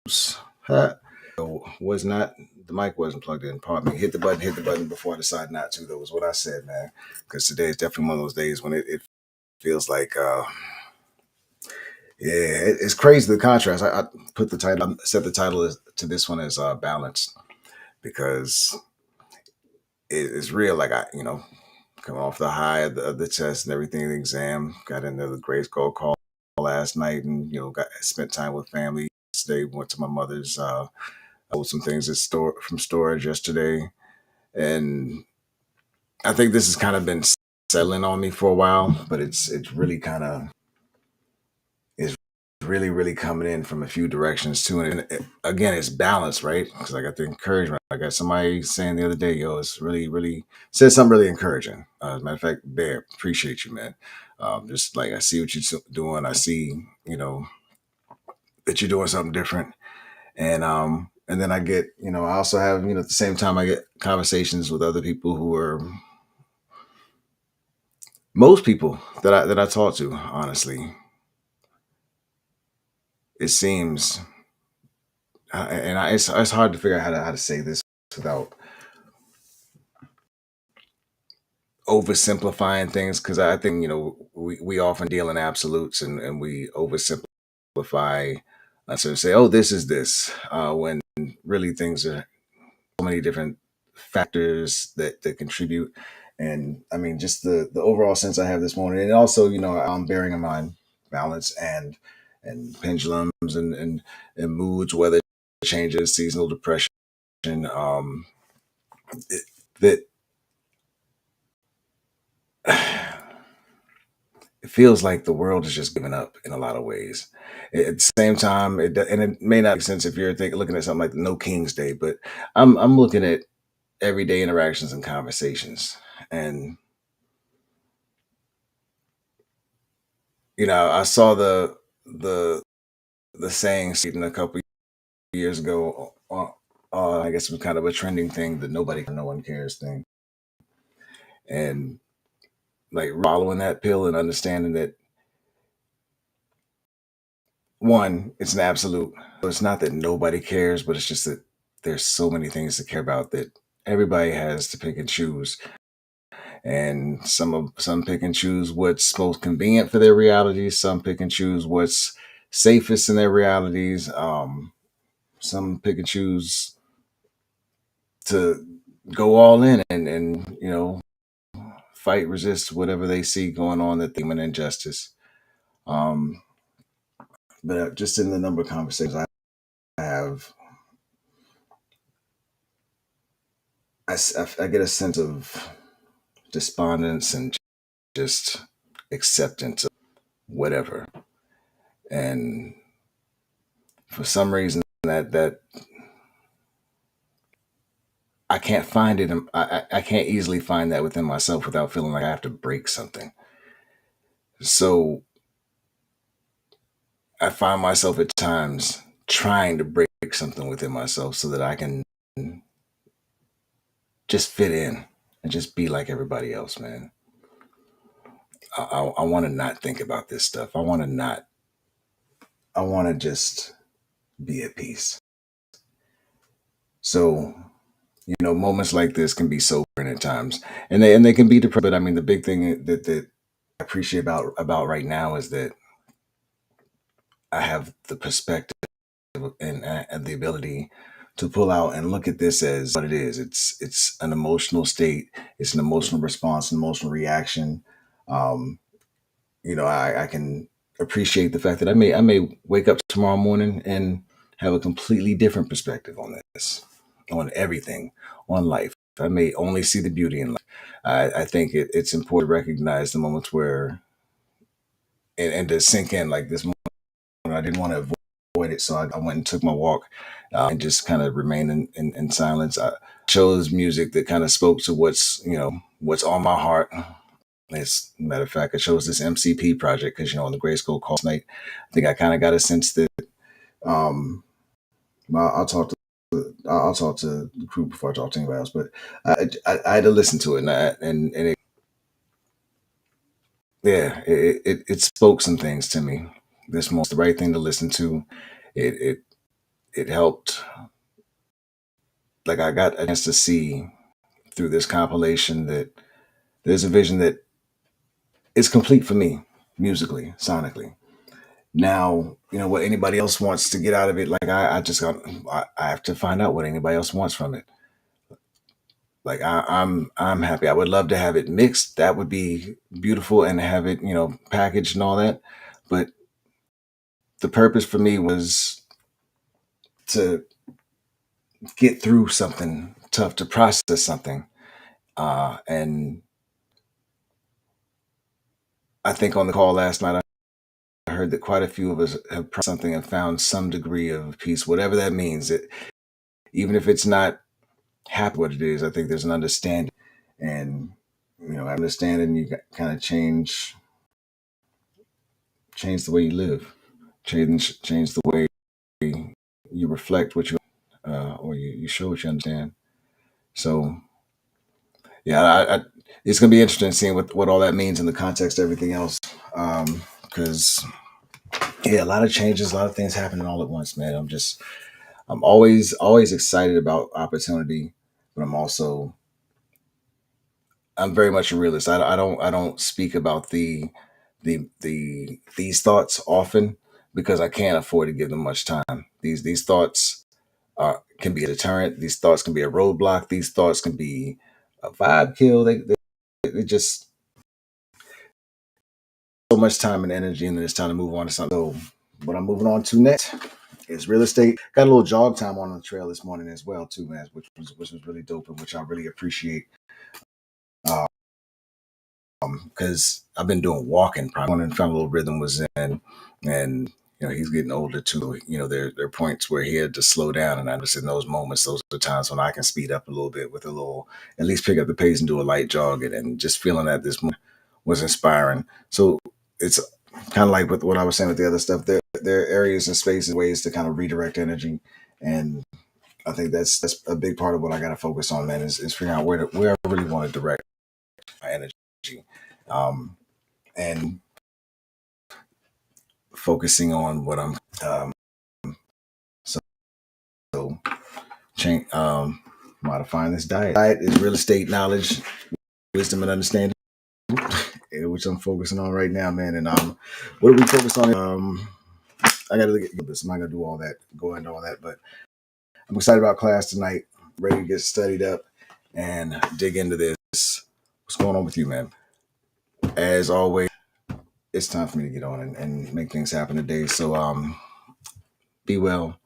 Huh. Was not the mic wasn't plugged in. Pardon me. Hit the button before I decide not to. That was what I said, man. Because today is definitely one of those days when it feels like, yeah, it's crazy the contrast. I put the title, set the title to this one as balanced because it's real. Like coming off the high of the test and everything, the exam, got into the grade school call last night, and got spent time with family. Today went to my mother's. Sold some things at store from storage yesterday, and I think this has kind of been settling on me for a while, but it's really kind of is really coming in from a few directions too. And again, it's balanced, right? Because I got the encouragement. I got somebody saying the other day, "Yo, it's really said something really encouraging." As a matter of fact, Bear, appreciate you, man. Just like I see what you're doing, I see that you're doing something different, and then I get I also have at the same time I get conversations with other people who are most people that I talk to, honestly, it seems, it's hard to figure out how to say this without oversimplifying things because I think we often deal in absolutes and we oversimplify, sort of say, oh, this is this, when really things are so many different factors that contribute. And I mean, just the overall sense I have this morning, and also I'm bearing in mind balance and pendulums and moods, weather changes, seasonal depression. It, that it feels like the world is just giving up in a lot of ways. At the same time, and it may not make sense if you're looking at something like No King's Day, but I'm looking at everyday interactions and conversations, and I saw the the saying a couple years ago. I guess it was kind of a trending thing, that no one cares thing, and like following that pill and understanding that, one, it's an absolute. So it's not that nobody cares, but it's just that there's so many things to care about that everybody has to pick and choose, and some pick and choose what's most convenient for their realities. Some pick and choose what's safest in their realities. Some pick and choose to go all in and fight, resist whatever they see going on, that they an injustice. Um, but just in the number of conversations I have, I get a sense of despondence and just acceptance of whatever. And for some reason, that I can't find it. I can't easily find that within myself without feeling like I have to break something. So I find myself at times trying to break something within myself so that I can just fit in and just be like everybody else, man. I want to not think about this stuff. I want to just be at peace. So, moments like this can be sobering at times, and they can be depressing. But I mean, the big thing that I appreciate about right now is that I have the perspective and the ability to pull out and look at this as what it is. It's an emotional state. It's an emotional response, an emotional reaction. Um, I can appreciate the fact that I may wake up tomorrow morning and have a completely different perspective on this, on everything, on life. I may only see the beauty in life. I think it's important to recognize the moments where, and to sink in, like this moment. I didn't want to avoid it, so I went and took my walk, and just kind of remained in silence. I chose music that kind of spoke to what's on my heart. As a matter of fact, I chose this MCP project because on the grade school call night, I think I kind of got a sense that, um, well, I'll talk to the crew before I talk to anybody else. But I had to listen to it, and it, yeah, it spoke some things to me. This most the right thing to listen to. It it helped. Like I got a chance to see through this compilation that there's a vision that is complete for me musically, sonically. Now, what anybody else wants to get out of it, like I just got, I have to find out what anybody else wants from it. Like I'm happy. I would love to have it mixed. That would be beautiful, and have it, packaged and all that. But the purpose for me was to get through something tough, to process something. And I think on the call last night, I heard that quite a few of us have something and found some degree of peace, whatever that means. Even if it's not happy what it is, I think there's an understanding, and understanding you kind of change the way you live, change the way you reflect what you or you show what you understand. So yeah, it's gonna be interesting seeing what all that means in the context of everything else. Because yeah, a lot of changes, a lot of things happening all at once, man. I'm always excited about opportunity, but I'm very much a realist. I don't speak about these thoughts often because I can't afford to give them much time. These thoughts can be a deterrent. These thoughts can be a roadblock. These thoughts can be a vibe kill. They just so much time and energy, and then it's time to move on to something. So what I'm moving on to next is real estate. Got a little jog time on the trail this morning as well too, man, which was really dope, and which I really appreciate. Because I've been doing walking probably and found a little rhythm was in, and he's getting older too. There are points where he had to slow down, and I just in those moments, those are the times when I can speed up a little bit with a little, at least pick up the pace and do a light jog, and just feeling that this was inspiring. So it's kind of like with what I was saying with the other stuff. There are areas and spaces, ways to kind of redirect energy, and I think that's a big part of what I got to focus on, man. Is figuring out where I really want to direct my energy. Um, and focusing on what I'm so, so change modifying this diet. Diet is real estate knowledge, wisdom, and understanding, which I'm focusing on right now, man. And what do we focus on? I gotta look at this. I'm not gonna do all that, go into all that, but I'm excited about class tonight. Ready to get studied up and dig into this. What's going on with you, man? As always, it's time for me to get on and make things happen today. So be well.